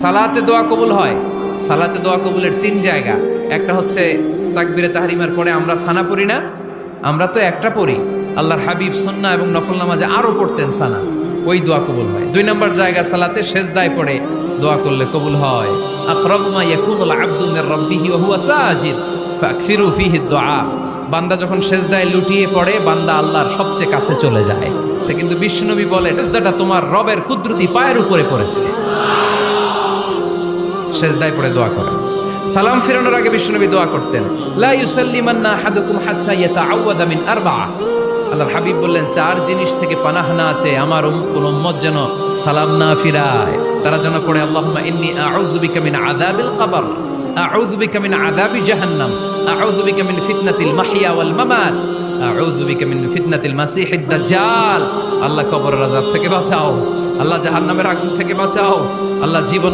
সালাতে দোয়া কবুল হয়। সালাতে দোয়া কবুলের তিন জায়গা। একটা হচ্ছে তাকবীরে তাহরিমার পরে আমরা সানা পড়ি না, আমরা তো একটা পড়ি। আল্লাহর হাবিব সুন্নাহ এবং নফল নামাজে আরো পড়তেন সানা, ওই দোয়া কবুল হয়। দুই নম্বর জায়গা সালাতে সেজদায় পড়ে দোয়া করলে কবুল হয়। আকরাবু মা ইয়াকুনুল আবদু মির রাব্বিহি ওয়া হুয়া সাজিদ ফাকসিরু ফীহি দুআ। বান্দা যখন সেজদায় লুটিয়ে পড়ে, বান্দা আল্লাহর সবচেয়ে কাছে চলে যায়। তা কিন্তু বিশ্বনবী বলে, সেজদাটা তোমার রবের কুদরতি পায়ের উপরে পড়েছে। সেজদায় পড়ে দোয়া করেন। সালাম ফিরানোর আগে বিশ্বনবী দোয়া করতেন, লা ইউসাল্লিমান্না আহাদুকুম হাত্তা ইয়াতাআওয়াযা মিন আরবা'a। আল্লাহর হাবিব বললেন, চার জিনিস থেকে পানাহ না আছে আমার কোন উম্মত যেন সালাম না ফিরায়। তারা যেন পড়ে, আল্লাহুম্মা ইন্নী আউযু বিকা মিন আযাবিল কবর, আউযু বিকা মিন আযাবি জাহান্নাম, আউযু বিকা মিন ফিতনাতিল মাহইয়া ওয়াল মামাত, আউযু বিকা মিন ফিতনাতিল মাসিহিদ দাজ্জাল। আল্লাহ কবরের আযাব থেকে বাঁচাও, আল্লাহ জাহান্নামের আগুন থেকে বাঁচাও, আল্লাহ জীবন